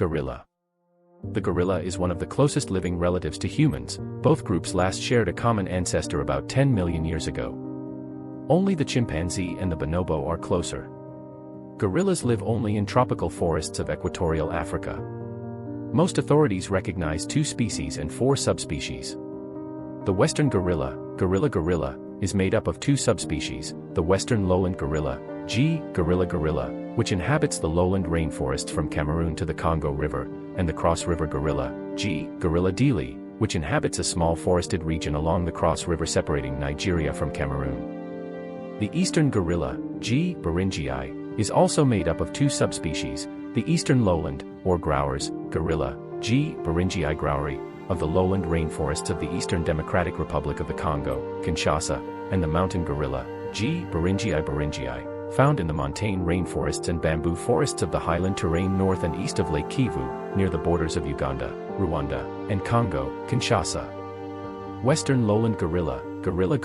Gorilla. The gorilla is one of the closest living relatives to humans. Both groups last shared a common ancestor about 10 million years ago. Only the chimpanzee and the bonobo are closer. Gorillas live only in tropical forests of equatorial Africa. Most authorities recognize 2 species and 4 subspecies. The western gorilla, gorilla, is made up of 2 subspecies, the western lowland gorilla, gorilla, which inhabits the lowland rainforests from Cameroon to the Congo River, and the cross-river gorilla, gorilla, which inhabits a small forested region along the cross-river separating Nigeria from Cameroon. The eastern gorilla, is also made up of 2 subspecies, the eastern lowland, or growers, gorilla, groweri, of the lowland rainforests of the Eastern Democratic Republic of the Congo, Kinshasa, and the mountain gorilla, found in the montane rainforests and bamboo forests of the highland terrain north and east of Lake Kivu, near the borders of Uganda, Rwanda, and Congo, Kinshasa. Western lowland gorilla, gorilla.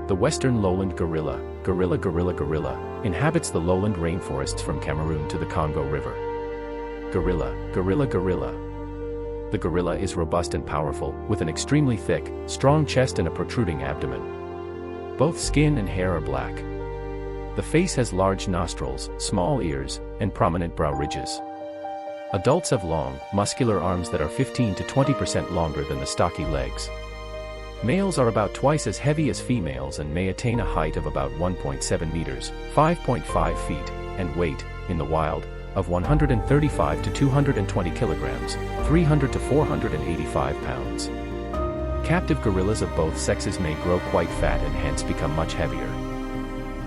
The western lowland gorilla, gorilla, inhabits the lowland rainforests from Cameroon to the Congo River. Gorilla. The gorilla is robust and powerful, with an extremely thick, strong chest and a protruding abdomen. Both skin and hair are black. The face has large nostrils, small ears, and prominent brow ridges. Adults have long, muscular arms that are 15 to 20% longer than the stocky legs. Males are about twice as heavy as females and may attain a height of about 1.7 meters, 5.5 feet, and weight, in the wild, of 135 to 220 kilograms, 300 to 485 pounds. Captive gorillas of both sexes may grow quite fat and hence become much heavier.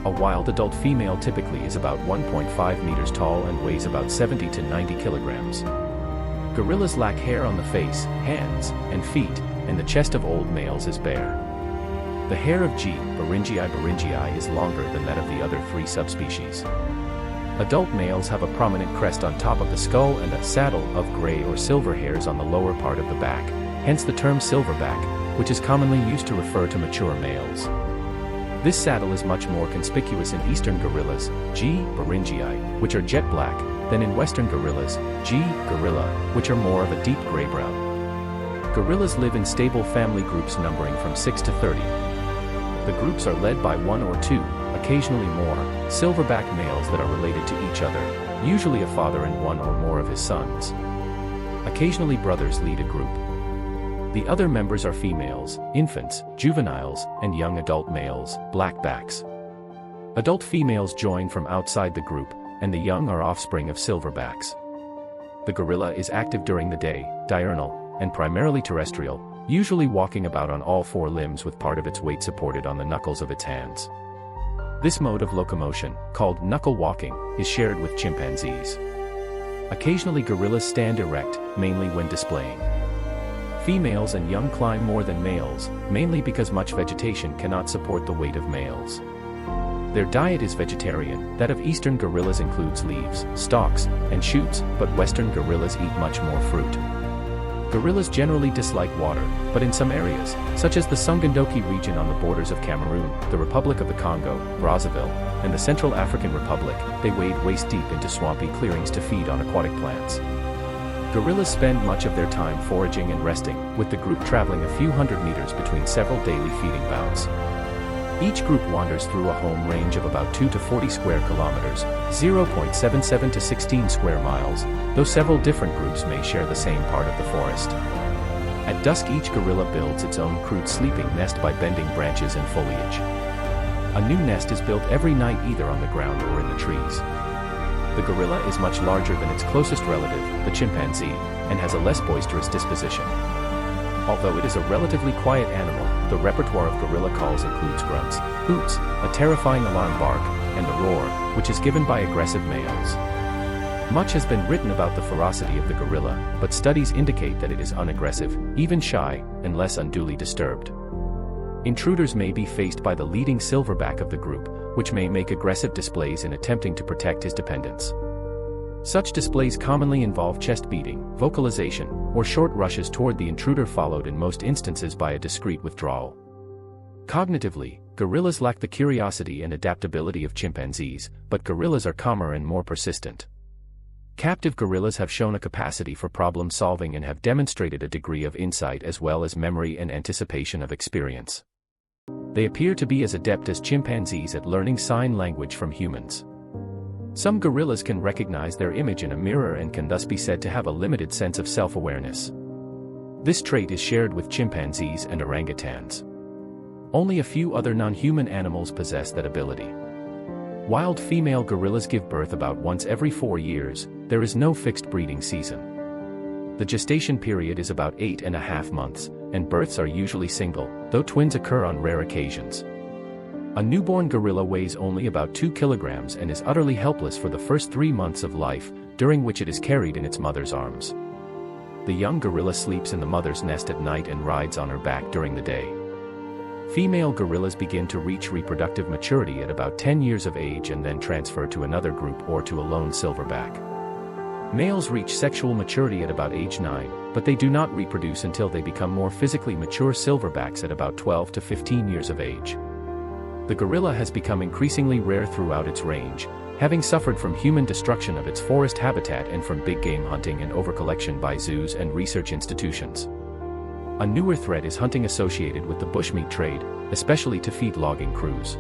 A wild adult female typically is about 1.5 meters tall and weighs about 70 to 90 kilograms. Gorillas lack hair on the face, hands, and feet, and the chest of old males is bare. The hair of Beringi is longer than that of the other 3 subspecies. Adult males have a prominent crest on top of the skull and a saddle of gray or silver hairs on the lower part of the back, hence the term silverback, which is commonly used to refer to mature males. This saddle is much more conspicuous in eastern gorillas, Beringi, which are jet black, than in western gorillas, gorilla, which are more of a deep gray brown. Gorillas live in stable family groups numbering from 6 to 30. The groups are led by 1 or 2, occasionally more, silverback males that are related to each other, usually a father and 1 or more of his sons. Occasionally brothers lead a group. The other members are females, infants, juveniles, and young adult males, blackbacks. Adult females join from outside the group, and the young are offspring of silverbacks. The gorilla is active during the day, diurnal, and primarily terrestrial, usually walking about on all 4 limbs with part of its weight supported on the knuckles of its hands. This mode of locomotion, called knuckle walking, is shared with chimpanzees. Occasionally gorillas stand erect, mainly when displaying. Females and young climb more than males, mainly because much vegetation cannot support the weight of males. Their diet is vegetarian. That of eastern gorillas includes leaves, stalks, and shoots, but western gorillas eat much more fruit. Gorillas generally dislike water, but in some areas, such as the Sungandoki region on the borders of Cameroon, the Republic of the Congo, Brazzaville, and the Central African Republic, they wade waist-deep into swampy clearings to feed on aquatic plants. Gorillas spend much of their time foraging and resting, with the group traveling a few hundred meters between several daily feeding bouts. Each group wanders through a home range of about 2 to 40 square kilometers, 0.77 to 16 square miles, though several different groups may share the same part of the forest. At dusk each gorilla builds its own crude sleeping nest by bending branches and foliage. A new nest is built every night either on the ground or in the trees. The gorilla is much larger than its closest relative, the chimpanzee, and has a less boisterous disposition. Although it is a relatively quiet animal, the repertoire of gorilla calls includes grunts, hoots, a terrifying alarm bark, and the roar, which is given by aggressive males. Much has been written about the ferocity of the gorilla, but studies indicate that it is unaggressive, even shy, and less unduly disturbed. Intruders may be faced by the leading silverback of the group, which may make aggressive displays in attempting to protect his dependents. Such displays commonly involve chest beating, vocalization, or short rushes toward the intruder followed in most instances by a discreet withdrawal. Cognitively, gorillas lack the curiosity and adaptability of chimpanzees, but gorillas are calmer and more persistent. Captive gorillas have shown a capacity for problem solving and have demonstrated a degree of insight as well as memory and anticipation of experience. They appear to be as adept as chimpanzees at learning sign language from humans. Some gorillas can recognize their image in a mirror and can thus be said to have a limited sense of self-awareness. This trait is shared with chimpanzees and orangutans. Only a few other non-human animals possess that ability. Wild female gorillas give birth about once every 4 years. There is no fixed breeding season. The gestation period is about 8.5 months, and births are usually single, though twins occur on rare occasions. A newborn gorilla weighs only about 2 kilograms and is utterly helpless for the first 3 months of life, during which it is carried in its mother's arms. The young gorilla sleeps in the mother's nest at night and rides on her back during the day. Female gorillas begin to reach reproductive maturity at about 10 years of age and then transfer to another group or to a lone silverback. Males reach sexual maturity at about age 9, but they do not reproduce until they become more physically mature silverbacks at about 12 to 15 years of age. The gorilla has become increasingly rare throughout its range, having suffered from human destruction of its forest habitat and from big game hunting and overcollection by zoos and research institutions. A newer threat is hunting associated with the bushmeat trade, especially to feed logging crews.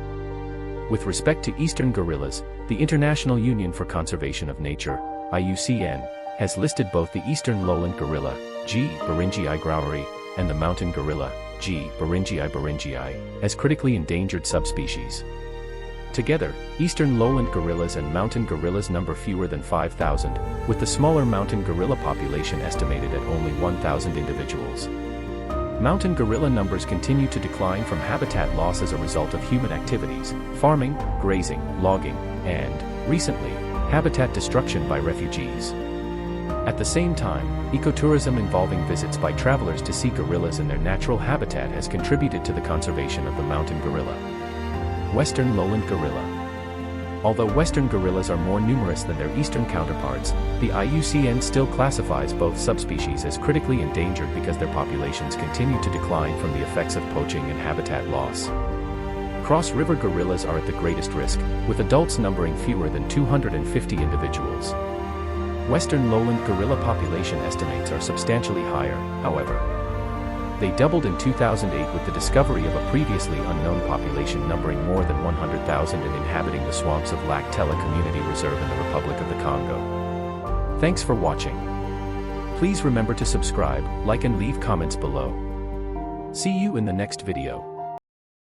With respect to eastern gorillas, the International Union for Conservation of Nature, IUCN, has listed both the eastern lowland gorilla, G. beringii graueri, and the mountain gorilla, G. beringii as critically endangered subspecies. Together, eastern lowland gorillas and mountain gorillas number fewer than 5,000, with the smaller mountain gorilla population estimated at only 1,000 individuals. Mountain gorilla numbers continue to decline from habitat loss as a result of human activities, farming, grazing, logging, and, recently, habitat destruction by refugees. At the same time, ecotourism involving visits by travelers to see gorillas in their natural habitat has contributed to the conservation of the mountain gorilla. Western lowland gorilla. Although western gorillas are more numerous than their eastern counterparts, the IUCN still classifies both subspecies as critically endangered because their populations continue to decline from the effects of poaching and habitat loss. Cross-river gorillas are at the greatest risk, with adults numbering fewer than 250 individuals. Western lowland gorilla population estimates are substantially higher, however. They doubled in 2008 with the discovery of a previously unknown population numbering more than 100,000 and inhabiting the swamps of Lac Tella Community Reserve in the Republic of the Congo. Thanks for watching. Please remember to subscribe, like and leave comments below. See you in the next video.